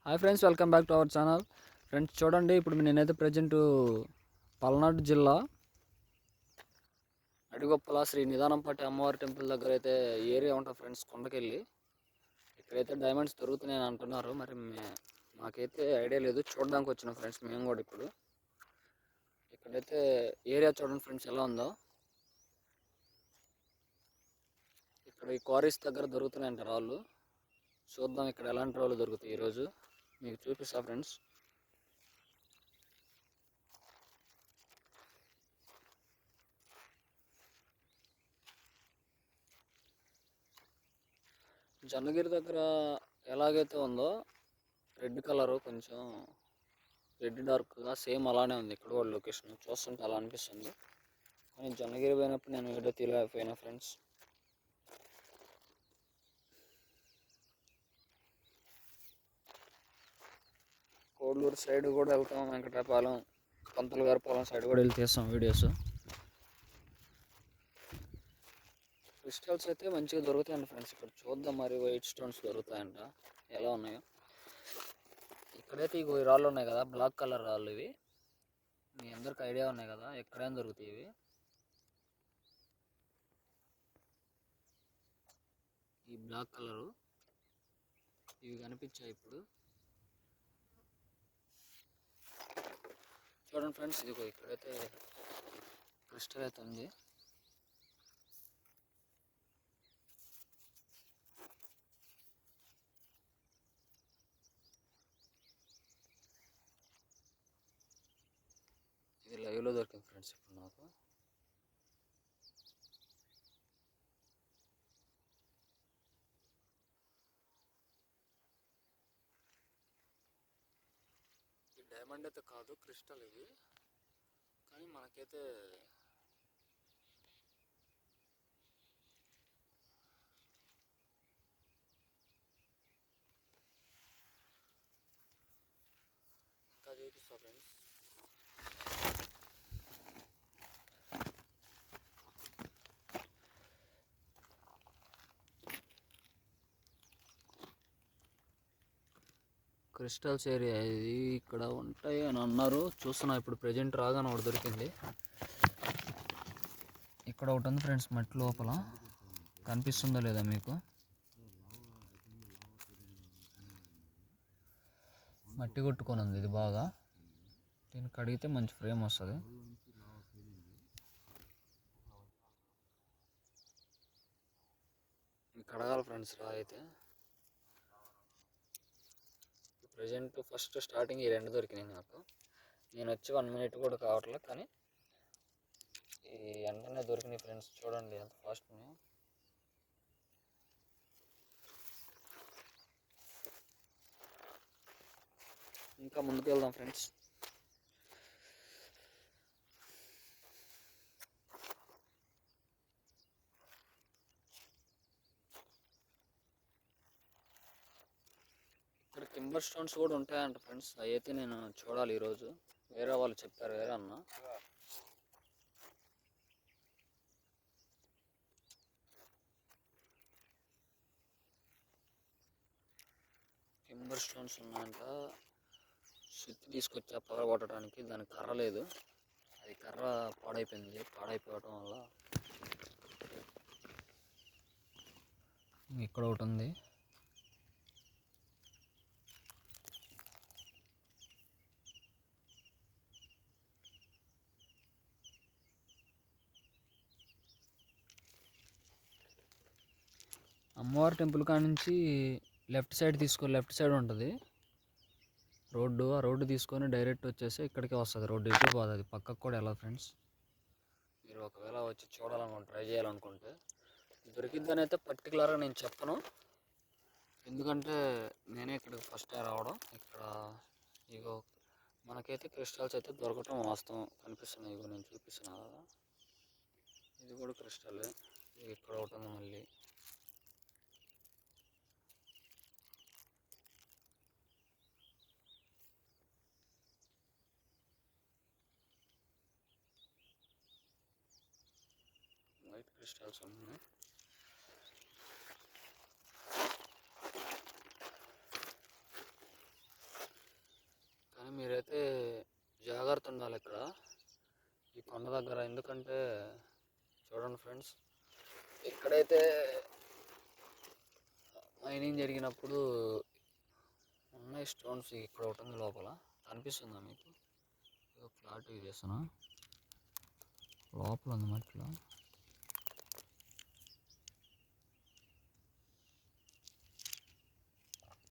Hi friends, welcome back to our channel. Friends చూడండి, ఇప్పుడు నేనైతే ప్రజెంట్ పల్నాడు జిల్లా అడిగొప్పల శ్రీ నిదానంపట్టి అమ్మవారి టెంపుల్ దగ్గర అయితే ఏరియా ఉంటుంది ఫ్రెండ్స్. కొండకెళ్ళి ఇక్కడైతే డైమండ్స్ దొరుకుతున్నాయని అంటున్నారు. మరి మాకైతే ఐడియా లేదు, చూడడానికి వచ్చిన ఫ్రెండ్స్ మేము కూడా. ఇప్పుడు ఇక్కడైతే ఏరియా చూడండి ఫ్రెండ్స్ ఎలా ఉందో. ఇక్కడ ఈ క్వారీస్ దగ్గర దొరుకుతున్నాయంట రాళ్ళు. చూద్దాం ఇక్కడ ఎలాంటి రాళ్ళు దొరుకుతాయి ఈరోజు మీకు చూపిస్తా ఫ్రెండ్స్. జొన్నగిరి దగ్గర ఎలాగైతే ఉందో రెడ్ కలరు, కొంచెం రెడ్ డార్క్గా సేమ్ అలానే ఉంది ఇక్కడ కూడా. లొకేషన్ చూస్తుంటే అలా అనిపిస్తుంది. కానీ జొన్నగిరి పోయినప్పుడు నేను వీడియో తీయలేకపోయినా ఫ్రెండ్స్. కోడూరు సైడ్ కూడా వెళ్తాం, వెంకటాపాలెం, పంతులు గారి పొలం సైడ్ కూడా వెళ్ళి తీస్తాం వీడియోస్. క్రిస్టల్స్ అయితే మంచిగా దొరుకుతాయండి ఫ్రెండ్స్. ఇక్కడ చూద్దాం, మరి వైట్ స్టోన్స్ దొరుకుతాయంట, ఎలా ఉన్నాయో. ఇక్కడైతే ఈ రాళ్ళు ఉన్నాయి కదా, బ్లాక్ కలర్ రాళ్ళు. ఇవి మీ అందరికి ఐడియా ఉన్నాయి కదా, ఎక్కడైనా దొరుకుతాయి ఇవి. ఈ బ్లాక్ కలరు ఇవి కనిపించాయి ఇప్పుడు. చూడండి ఫ్రెండ్స్, ఇదిగో ఇక్కడైతే క్రిస్టల్ అయితే ఉంది. ఇది లైవ్లో దొరికింది ఫ్రెండ్స్ ఇప్పుడు నాకు. ఈ డైమండ్ అయితే కాదు, క్రిస్టల్ ఇది. కానీ మనకైతే ఇంకా చూపిస్తా ఫ్రెండ్స్. క్రిస్టల్స్ ఏరియా ఇది, ఇక్కడ ఉంటాయి అని అన్నారు. చూస్తున్నా ఇప్పుడు ప్రజెంట్ రాగానే ఒకటి దొరికింది. ఇక్కడ ఒకటి ఉంది ఫ్రెండ్స్, మట్టి లోపల. కనిపిస్తుందో లేదా మీకు? మట్టి కొట్టుకొని ఉంది ఇది బాగా. దీన్ని కడిగితే మంచి ఫ్రేమ్ వస్తుంది. కడగాలి ఫ్రెండ్స్ రా అయితే. ప్రజెంట్ ఫస్ట్ స్టార్టింగ్ ఈ రెండు దొరికినాయి నాకు. నేను వచ్చి 1 మినిట్ కూడా కావట్లేదు, కానీ ఈ వెంటనే దొరికినాయి ఫ్రెండ్స్. చూడండి ఎంత ఫాస్ట్ ఉన్నాయో. ఇంకా ముందుకు వెళ్దాం ఫ్రెండ్స్. ఇక్కడ టింబర్ స్టోన్స్ కూడా ఉంటాయంట ఫ్రెండ్స్. అవి అయితే నేను చూడాలి ఈరోజు. వేరే వాళ్ళు చెప్పారు, వేరే అన్న. టింబర్ స్టోన్స్ ఉన్నాయంట. సుత్తి తీసుకొచ్చా పగల కొట్టడానికి, దానికి కర్ర లేదు. అది కర్ర పాడైపోయింది. పాడైపోవటం వల్ల ఇక్కడ ఒకటి ఉంది. అమ్మవారి టెంపుల్ కాడ నుంచి లెఫ్ట్ సైడ్ లెఫ్ట్ సైడ్ ఉంటుంది రోడ్డు. ఆ రోడ్డు తీసుకొని డైరెక్ట్ వచ్చేసి ఇక్కడికే వస్తుంది. రోడ్డు ఇటు పోదు, అది పక్కకు కూడా వెళ్ళదు ఫ్రెండ్స్. మీరు ఒకవేళ వచ్చి చూడాలనుకుంటే, ట్రై చేయాలనుకుంటే దొరికిద్దని అయితే పర్టికులర్గా నేను చెప్పను. ఎందుకంటే నేనే ఇక్కడికి ఫస్ట్ టైం రావడం. ఇక్కడ ఇగో మనకైతే క్రిస్టల్స్ అయితే దొరకటం వాస్తవం కనిపిస్తున్నాయి. ఇగో నేను చూపిస్తున్నా కదా, ఇది కూడా క్రిస్టల్. ఇక్కడ ఒకటి ఉంది మళ్ళీ. వైట్ క్రిస్టల్స్ ఉన్నాయి. జాగ్రత్త ఉండాలి ఇక్కడ ఈ కొండ దగ్గర. ఎందుకంటే చూడండి ఫ్రెండ్స్, ఎక్కడైతే మైనింగ్ జరిగినప్పుడు ఉన్నాయి స్టోన్స్, ఇక్కడ ఒకటి ఉంది లోపల, కనిపిస్తుందా మీకు? క్లారిటీ చేస్తున్నా, లోపల ఉంది మట్టిలో.